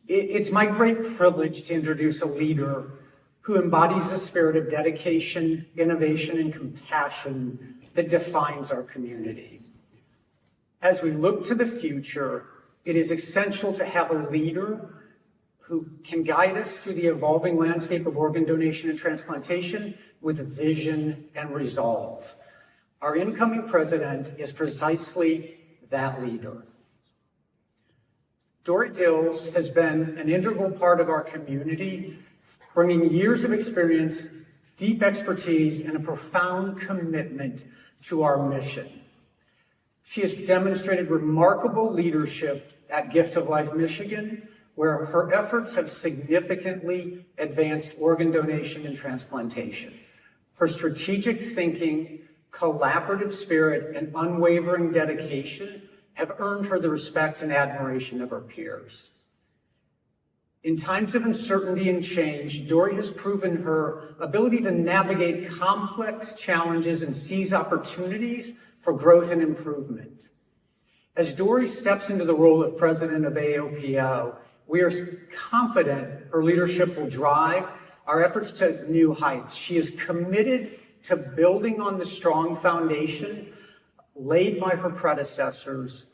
It's my great privilege to introduce a leader who embodies the spirit of dedication, innovation, and compassion that defines our community. As we look to the future, it is essential to have a leader who can guide us through the evolving landscape of organ donation and transplantation with vision and resolve. Our incoming president is precisely that leader. Dorrie Dils has been an integral part of our community, bringing years of experience, deep expertise, and a profound commitment to our mission. She has demonstrated remarkable leadership at Gift of Life, Michigan, where her efforts have significantly advanced organ donation and transplantation. Her strategic thinking, collaborative spirit, and unwavering dedication have earned her the respect and admiration of her peers. In times of uncertainty and change, Dorrie has proven her ability to navigate complex challenges and seize opportunities for growth and improvement. As Dorrie steps into the role of president of AOPO, we are confident her leadership will drive our efforts to new heights. She is committed to building on the strong foundation laid by her predecessors,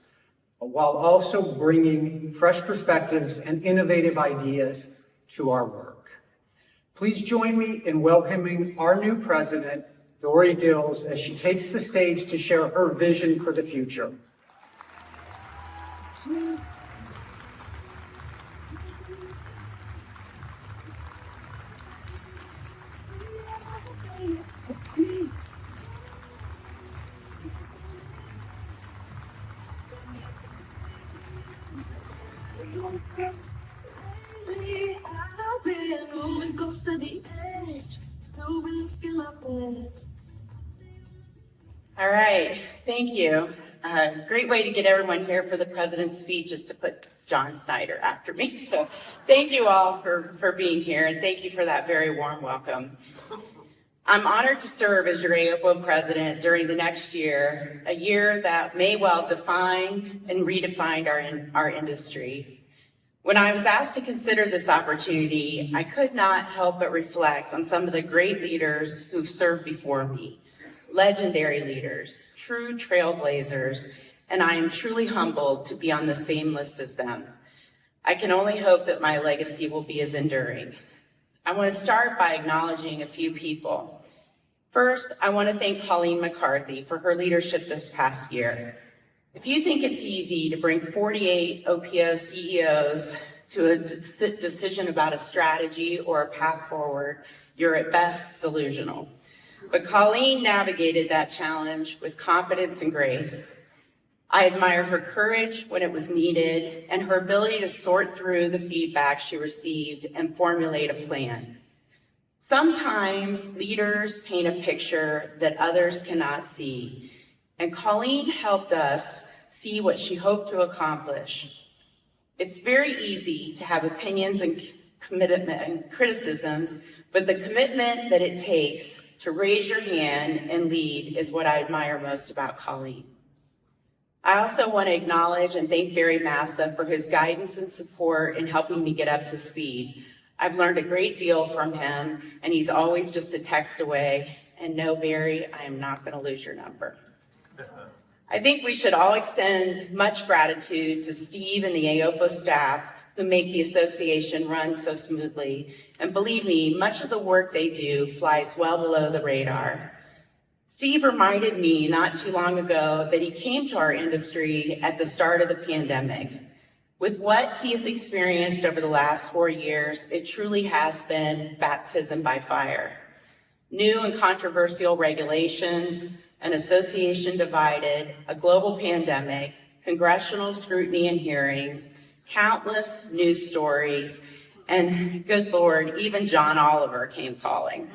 while also bringing fresh perspectives and innovative ideas to our work. Please join me in welcoming our new president, Dorrie Dils, as she takes the stage to share her vision for the future. All right, thank you. Great way to get everyone here for the president's speech is to put John Snyder after me. So thank you all for being here, and thank you for that very warm welcome. I'm honored to serve as your AOPO president during the next year, a year that may well define and redefine our industry. When I was asked to consider this opportunity, I could not help but reflect on some of the great leaders who've served before me, legendary leaders, true trailblazers, and I am truly humbled to be on the same list as them. I can only hope that my legacy will be as enduring. I want to start by acknowledging a few people. First, I want to thank Colleen McCarthy for her leadership this past year. If you think it's easy to bring 48 OPO CEOs to a decision about a strategy or a path forward, you're at best delusional. But Colleen navigated that challenge with confidence and grace. I admire her courage when it was needed and her ability to sort through the feedback she received and formulate a plan. Sometimes leaders paint a picture that others cannot see, and Colleen helped us see what she hoped to accomplish. It's very easy to have opinions and commitment and criticisms, but the commitment that it takes to raise your hand and lead is what I admire most about Colleen. I also want to acknowledge and thank Barry Massa for his guidance and support in helping me get up to speed. I've learned a great deal from him, and he's always just a text away. And no, Barry, I am not going to lose your number. I think we should all extend much gratitude to Steve and the AOPO staff who make the association run so smoothly. And believe me, much of the work they do flies well below the radar. Steve reminded me not too long ago that he came to our industry at the start of the pandemic. With what he has experienced over the last 4 years, it truly has been baptism by fire. New and controversial regulations, an association divided, a global pandemic, congressional scrutiny and hearings, countless news stories, and good Lord, even John Oliver came calling.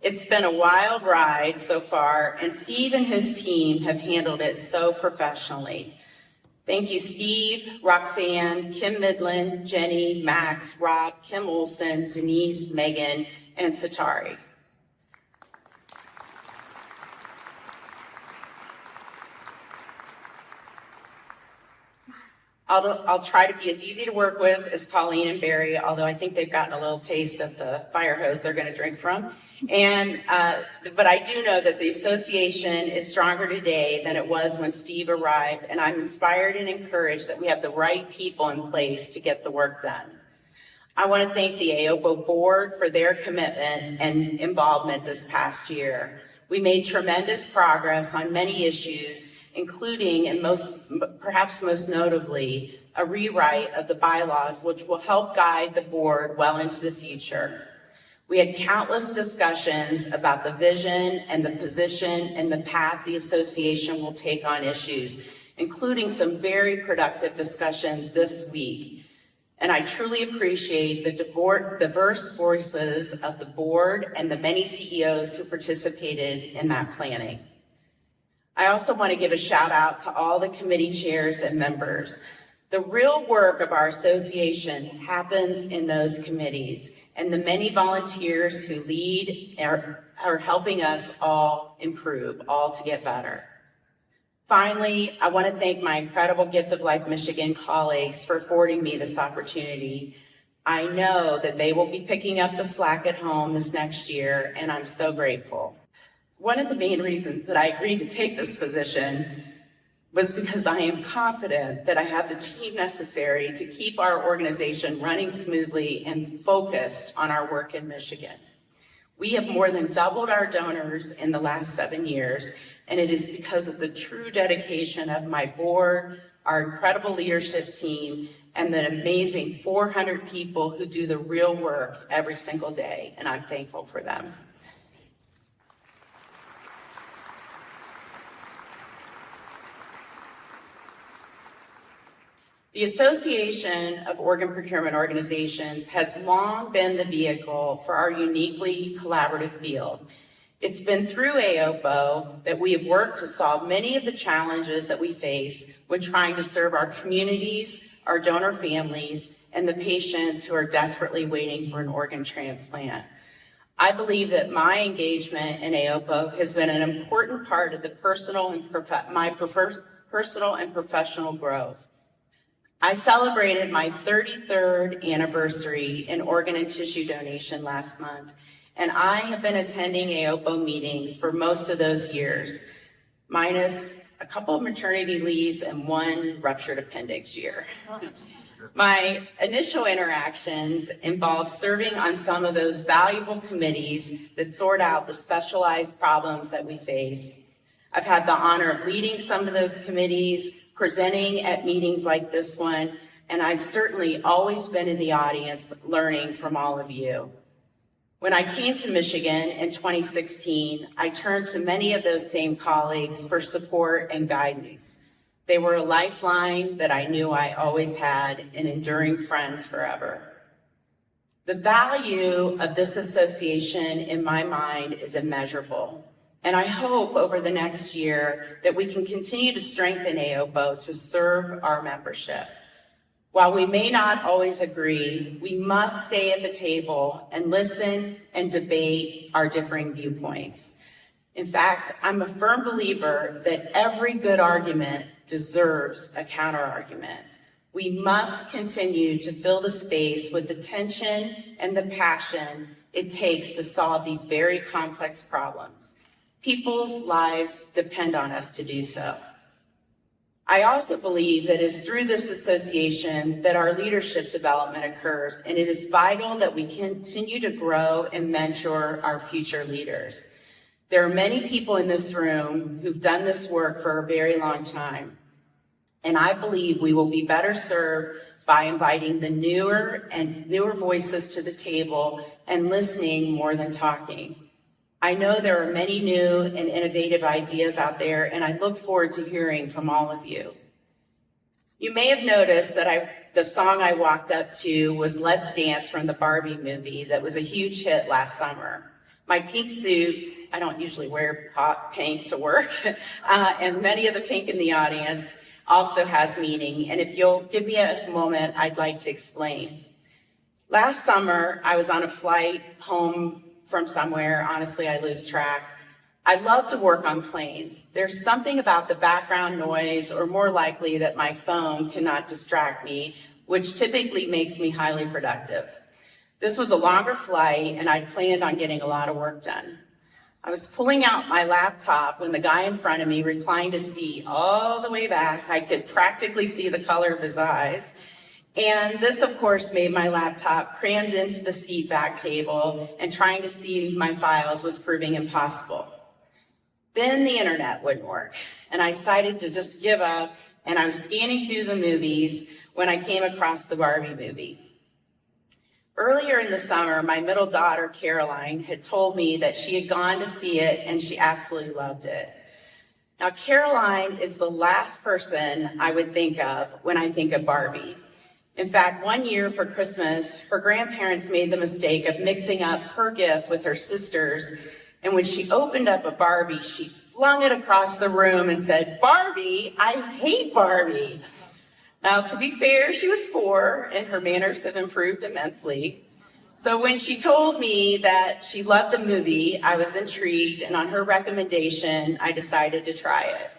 It's been a wild ride so far, and Steve and his team have handled it so professionally. Thank you, Steve, Roxanne, Kim Midland, Jenny, Max, Rob, Kim Olson, Denise, Megan, and Satari. I'll try to be as easy to work with as Colleen and Barry, although I think they've gotten a little taste of the fire hose they're going to drink from. But I do know that the association is stronger today than it was when Steve arrived, and I'm inspired and encouraged that we have the right people in place to get the work done. I want to thank the AOPO board for their commitment and involvement this past year. We made tremendous progress on many issues, including, and perhaps most notably, a rewrite of the bylaws, which will help guide the board well into the future. We had countless discussions about the vision and the position and the path the association will take on issues, including some very productive discussions this week. And I truly appreciate the diverse voices of the board and the many CEOs who participated in that planning. I also want to give a shout out to all the committee chairs and members. The real work of our association happens in those committees, and the many volunteers who lead are helping us all improve, all to get better. Finally, I want to thank my incredible Gift of Life Michigan colleagues for affording me this opportunity. I know that they will be picking up the slack at home this next year, and I'm so grateful. One of the main reasons that I agreed to take this position was because I am confident that I have the team necessary to keep our organization running smoothly and focused on our work in Michigan. We have more than doubled our donors in the last 7 years, and it is because of the true dedication of my board, our incredible leadership team, and the amazing 400 people who do the real work every single day, and I'm thankful for them. The Association of Organ Procurement Organizations has long been the vehicle for our uniquely collaborative field. It's been through AOPO that we have worked to solve many of the challenges that we face when trying to serve our communities, our donor families, and the patients who are desperately waiting for an organ transplant. I believe that my engagement in AOPO has been an important part of the personal and professional growth. I celebrated my 33rd anniversary in organ and tissue donation last month, and I have been attending AOPO meetings for most of those years, minus a couple of maternity leaves and one ruptured appendix year. My initial interactions involved serving on some of those valuable committees that sort out the specialized problems that we face. I've had the honor of leading some of those committees, presenting at meetings like this one, and I've certainly always been in the audience learning from all of you. When I came to Michigan in 2016, I turned to many of those same colleagues for support and guidance. They were a lifeline that I knew I always had, and enduring friends forever. The value of this association in my mind is immeasurable. And I hope over the next year that we can continue to strengthen AOPO to serve our membership. While we may not always agree, we must stay at the table and listen and debate our differing viewpoints. In fact, I'm a firm believer that every good argument deserves a counter-argument. We must continue to fill the space with the tension and the passion it takes to solve these very complex problems. People's lives depend on us to do so. I also believe that it's through this association that our leadership development occurs, and it is vital that we continue to grow and mentor our future leaders. There are many people in this room who've done this work for a very long time, and I believe we will be better served by inviting the newer voices to the table and listening more than talking. I know there are many new and innovative ideas out there, and I look forward to hearing from all of you. You may have noticed that the song I walked up to was Let's Dance from the Barbie movie that was a huge hit last summer. My pink suit, I don't usually wear hot pink to work, and many of the pink in the audience also has meaning, and if you'll give me a moment, I'd like to explain. Last summer, I was on a flight home from somewhere. Honestly, I lose track. I love to work on planes. There's something about the background noise, or more likely that my phone cannot distract me, which typically makes me highly productive. This was a longer flight, and I'd planned on getting a lot of work done. I was pulling out my laptop when the guy in front of me reclined a seat all the way back. I could practically see the color of his eyes. And this, of course, made my laptop crammed into the seat back table, and trying to see my files was proving impossible. Then the internet wouldn't work, and I decided to just give up, and I was scanning through the movies when I came across the Barbie movie. Earlier in the summer, my middle daughter, Caroline, had told me that she had gone to see it and she absolutely loved it. Now, Caroline is the last person I would think of when I think of Barbie. In fact, one year for Christmas, her grandparents made the mistake of mixing up her gift with her sister's, and when she opened up a Barbie, she flung it across the room and said, "Barbie, I hate Barbie." Now, to be fair, she was 4, and her manners have improved immensely. So when she told me that she loved the movie, I was intrigued, and on her recommendation, I decided to try it.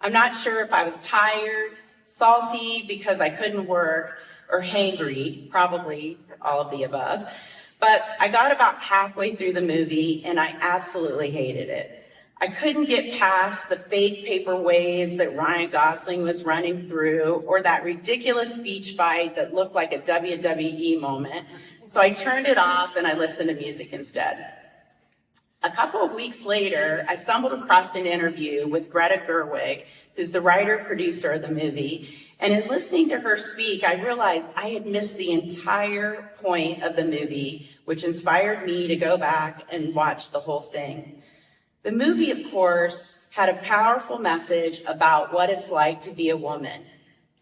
I'm not sure if I was tired, salty because I couldn't work, or hangry, probably all of the above. But I got about halfway through the movie, and I absolutely hated it. I couldn't get past the fake paper waves that Ryan Gosling was running through, or that ridiculous beach fight that looked like a WWE moment. So I turned it off and I listened to music instead. A couple of weeks later, I stumbled across an interview with Greta Gerwig, who's the writer-producer of the movie. And in listening to her speak, I realized I had missed the entire point of the movie, which inspired me to go back and watch the whole thing. The movie, of course, had a powerful message about what it's like to be a woman.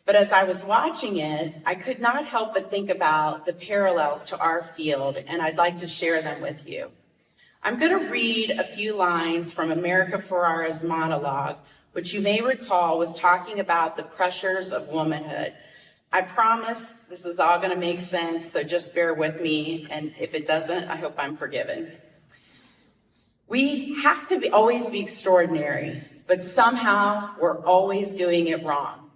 But as I was watching it, I could not help but think about the parallels to our field, and I'd like to share them with you. I'm going to read a few lines from America Ferrera's monologue, which you may recall was talking about the pressures of womanhood. I promise this is all going to make sense, so just bear with me, and if it doesn't, I hope I'm forgiven. We have to always be extraordinary, but somehow we're always doing it wrong.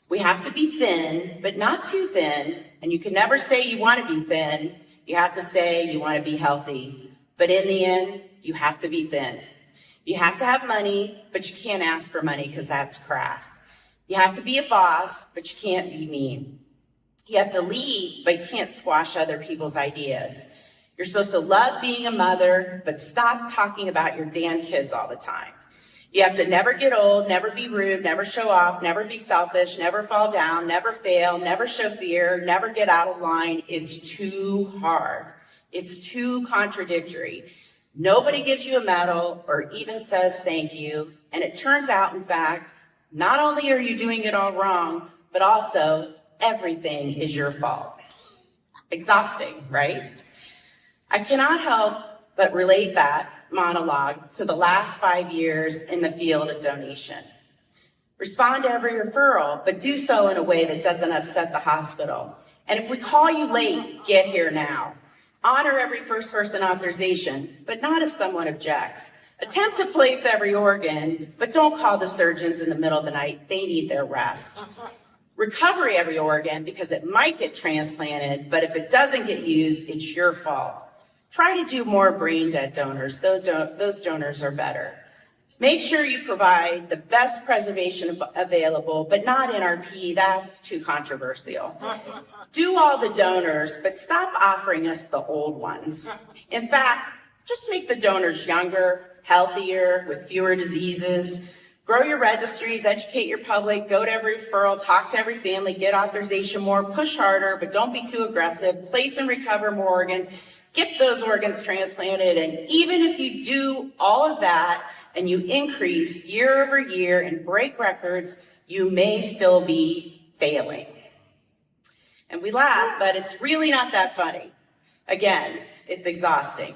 We have to be thin, but not too thin, and you can never say you want to be thin. You have to say you want to be healthy, but in the end, you have to be thin. You have to have money, but you can't ask for money because that's crass. You have to be a boss, but you can't be mean. You have to lead, but you can't squash other people's ideas. You're supposed to love being a mother, but stop talking about your damn kids all the time. You have to never get old, never be rude, never show off, never be selfish, never fall down, never fail, never show fear, never get out of line. It's too hard. It's too contradictory. Nobody gives you a medal or even says thank you. And it turns out, in fact, not only are you doing it all wrong, but also everything is your fault. Exhausting, right? I cannot help but relate that monologue to the last 5 years in the field of donation. Respond to every referral, but do so in a way that doesn't upset the hospital. And if we call you late, get here now. Honor every first person authorization, but not if someone objects. Attempt to place every organ, but don't call the surgeons in the middle of the night. They need their rest. Recover every organ because it might get transplanted, but if it doesn't get used, it's your fault. Try to do more brain dead donors. Those donors are better. Make sure you provide the best preservation available, but not NRP. That's too controversial. Do all the donors, but stop offering us the old ones. In fact, just make the donors younger, healthier, with fewer diseases. Grow your registries, educate your public, go to every referral, talk to every family, get authorization more, push harder, but don't be too aggressive. Place and recover more organs. Get those organs transplanted, and even if you do all of that and you increase year over year and break records, you may still be failing. And we laugh, but it's really not that funny. Again, it's exhausting.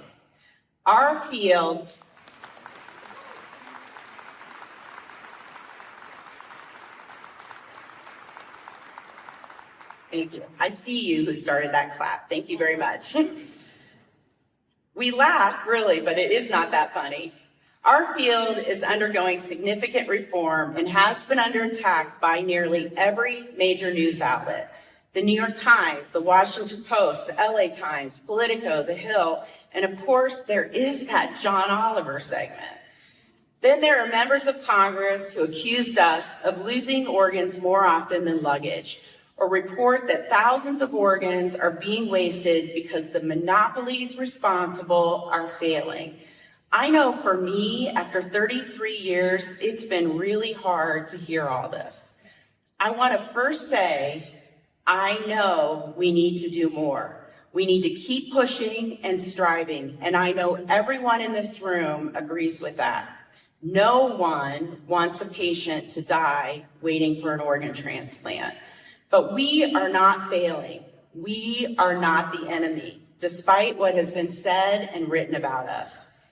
Our field Thank you. I see you who started that clap. Thank you very much. We laugh, really, but it is not that funny. Our field is undergoing significant reform and has been under attack by nearly every major news outlet. The New York Times, the Washington Post, the LA Times, Politico, The Hill, and of course there is that John Oliver segment. Then there are members of Congress who accused us of losing organs more often than luggage, or report that thousands of organs are being wasted because the monopolies responsible are failing. I know for me, after 33 years, it's been really hard to hear all this. I want to first say, I know we need to do more. We need to keep pushing and striving, and I know everyone in this room agrees with that. No one wants a patient to die waiting for an organ transplant. But we are not failing. We are not the enemy, despite what has been said and written about us.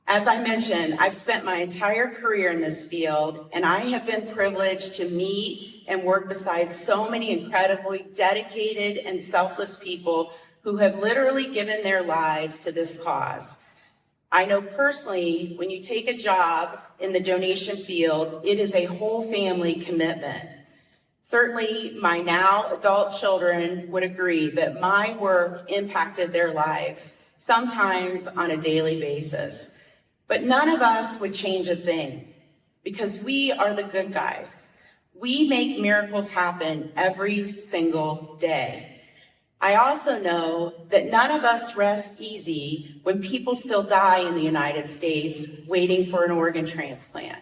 As I mentioned, I've spent my entire career in this field, and I have been privileged to meet and work beside so many incredibly dedicated and selfless people who have literally given their lives to this cause. I know personally, when you take a job in the donation field, it is a whole family commitment. Certainly, my now adult children would agree that my work impacted their lives, sometimes on a daily basis. But none of us would change a thing, because we are the good guys. We make miracles happen every single day. I also know that none of us rest easy when people still die in the United States waiting for an organ transplant.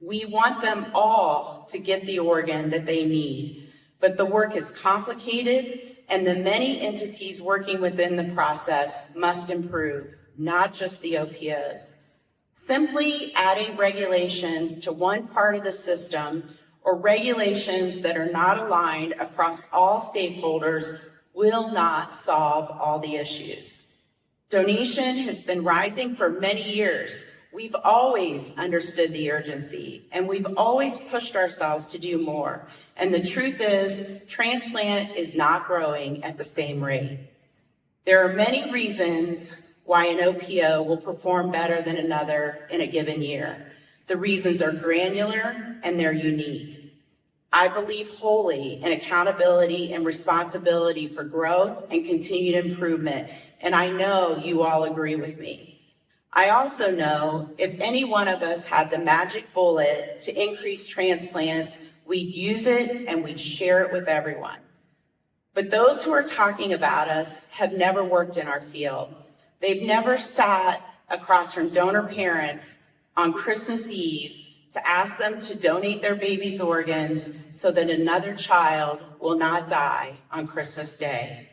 We want them all to get the organ that they need, but the work is complicated and the many entities working within the process must improve, not just the OPOs. Simply adding regulations to one part of the system or regulations that are not aligned across all stakeholders will not solve all the issues. Donation has been rising for many years. We've always understood the urgency, and we've always pushed ourselves to do more. And the truth is, transplant is not growing at the same rate. There are many reasons why an OPO will perform better than another in a given year. The reasons are granular and they're unique. I believe wholly in accountability and responsibility for growth and continued improvement, and I know you all agree with me. I also know if any one of us had the magic bullet to increase transplants, we'd use it and we'd share it with everyone. But those who are talking about us have never worked in our field. They've never sat across from donor parents on Christmas Eve to ask them to donate their baby's organs so that another child will not die on Christmas Day.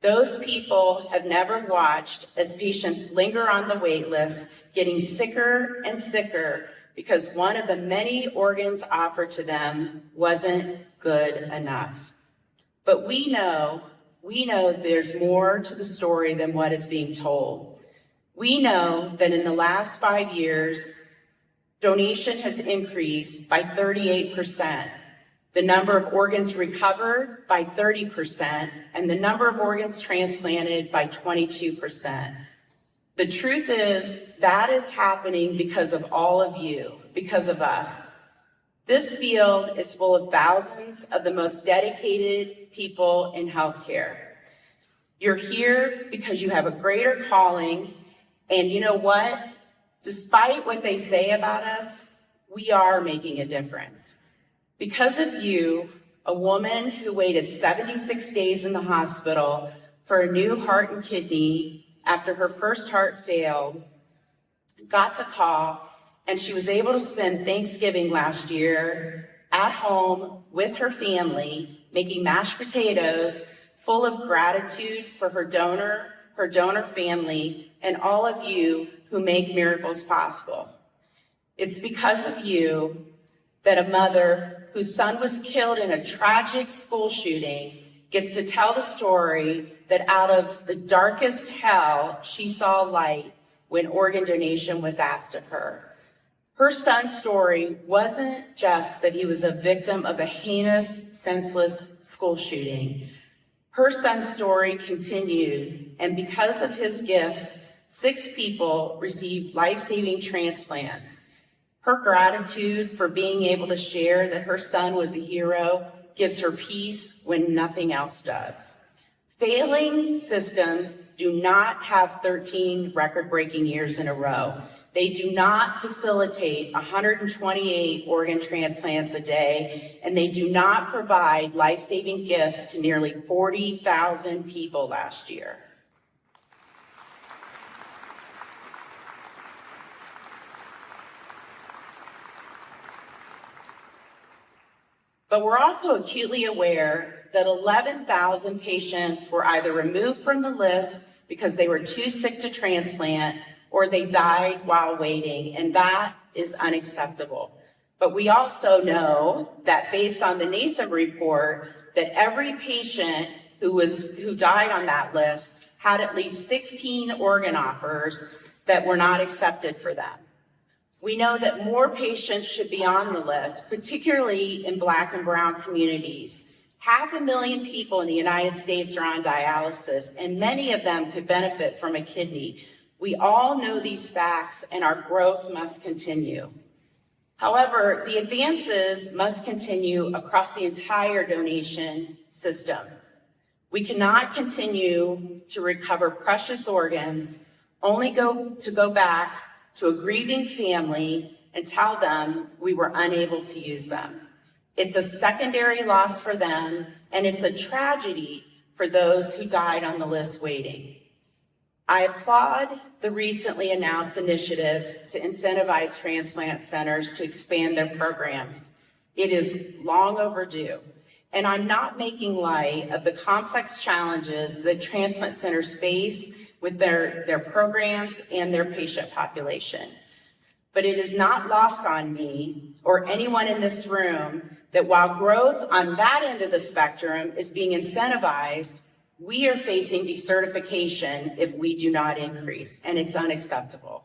Those people have never watched as patients linger on the wait list, getting sicker and sicker because one of the many organs offered to them wasn't good enough. But we know there's more to the story than what is being told. We know that in the last 5 years, donation has increased by 38%, the number of organs recovered by 30%, and the number of organs transplanted by 22%. The truth is that is happening because of all of you, because of us. This field is full of thousands of the most dedicated people in healthcare. You're here because you have a greater calling, and you know what? Despite what they say about us, we are making a difference. Because of you, a woman who waited 76 days in the hospital for a new heart and kidney after her first heart failed, got the call, and she was able to spend Thanksgiving last year at home with her family, making mashed potatoes, full of gratitude for her donor family, and all of you who make miracles possible. It's because of you that a mother whose son was killed in a tragic school shooting gets to tell the story that out of the darkest hell, she saw light when organ donation was asked of her. Her son's story wasn't just that he was a victim of a heinous, senseless school shooting. Her son's story continued, and because of his gifts, 6 people received life-saving transplants. Her gratitude for being able to share that her son was a hero gives her peace when nothing else does. Failing systems do not have 13 record-breaking years in a row. They do not facilitate 128 organ transplants a day, and they do not provide life-saving gifts to nearly 40,000 people last year. But we're also acutely aware that 11,000 patients were either removed from the list because they were too sick to transplant or they died while waiting, and that is unacceptable. But we also know that based on the NASM report, that every patient who died on that list had at least 16 organ offers that were not accepted for them. We know that more patients should be on the list, particularly in Black and Brown communities. 500,000 people in the United States are on dialysis, and many of them could benefit from a kidney. We all know these facts, and our growth must continue. However, the advances must continue across the entire donation system. We cannot continue to recover precious organs, only to go back to a grieving family and tell them we were unable to use them. It's a secondary loss for them, and it's a tragedy for those who died on the list waiting. I applaud the recently announced initiative to incentivize transplant centers to expand their programs. It is long overdue, and I'm not making light of the complex challenges that transplant centers face with their programs and their patient population. But it is not lost on me or anyone in this room that while growth on that end of the spectrum is being incentivized, we are facing decertification if we do not increase, and it's unacceptable.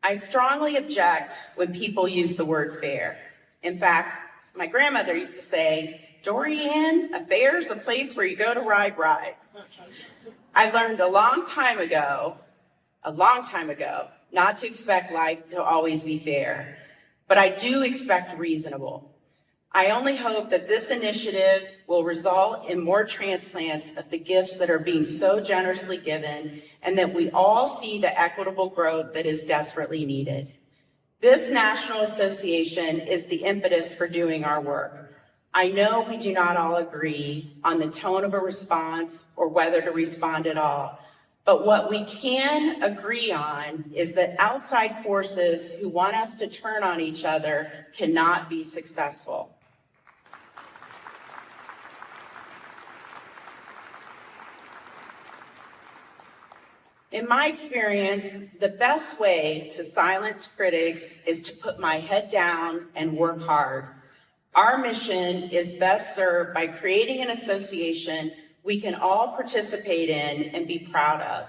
I strongly object when people use the word fair. In fact, my grandmother used to say, "Dorrie Ann, a fair is a place where you go to ride rides." I learned a long time ago, not to expect life to always be fair, but I do expect reasonable. I only hope that this initiative will result in more transplants of the gifts that are being so generously given, and that we all see the equitable growth that is desperately needed. This national association is the impetus for doing our work. I know we do not all agree on the tone of a response or whether to respond at all, but what we can agree on is that outside forces who want us to turn on each other cannot be successful. In my experience, the best way to silence critics is to put my head down and work hard. Our mission is best served by creating an association we can all participate in and be proud of.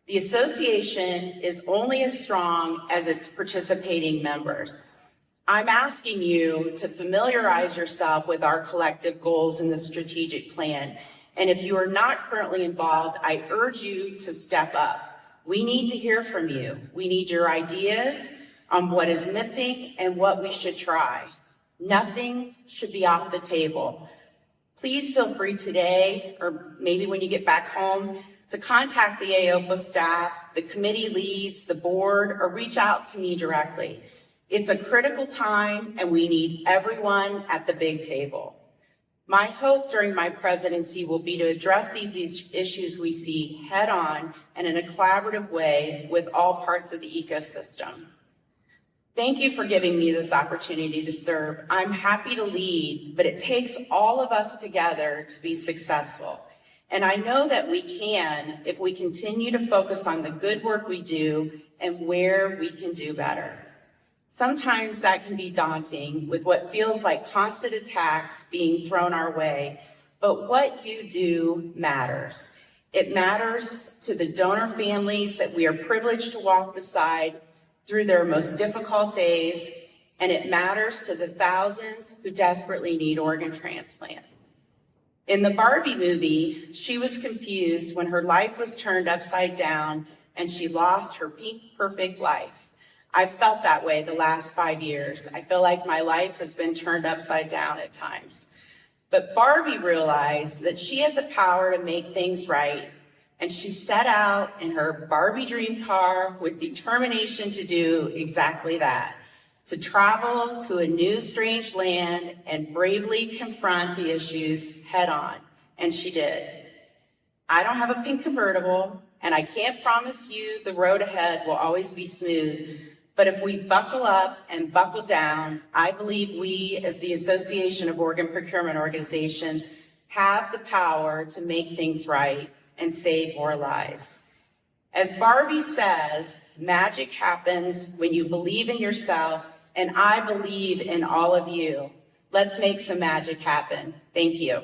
The association is only as strong as its participating members. I'm asking you to familiarize yourself with our collective goals in the strategic plan. And if you are not currently involved, I urge you to step up. We need to hear from you. We need your ideas on what is missing and what we should try. Nothing should be off the table. Please feel free today, or maybe when you get back home, to contact the AOPO staff, the committee leads, the board, or reach out to me directly. It's a critical time, and we need everyone at the big table. My hope during my presidency will be to address these issues we see head on and in a collaborative way with all parts of the ecosystem. Thank you for giving me this opportunity to serve. I'm happy to lead, but it takes all of us together to be successful. And I know that we can if we continue to focus on the good work we do and where we can do better. Sometimes that can be daunting with what feels like constant attacks being thrown our way, but what you do matters. It matters to the donor families that we are privileged to walk beside through their most difficult days, and it matters to the thousands who desperately need organ transplants. In the Barbie movie, she was confused when her life was turned upside down and she lost her pink perfect life. I've felt that way the last 5 years. I feel like my life has been turned upside down at times. But Barbie realized that she had the power to make things right, and she set out in her Barbie dream car with determination to do exactly that, to travel to a new strange land and bravely confront the issues head on. And she did. I don't have a pink convertible, and I can't promise you the road ahead will always be smooth. But if we buckle up and buckle down, I believe we, as the Association of Organ Procurement Organizations, have the power to make things right and save more lives. As Barbie says, magic happens when you believe in yourself, and I believe in all of you. Let's make some magic happen. Thank you.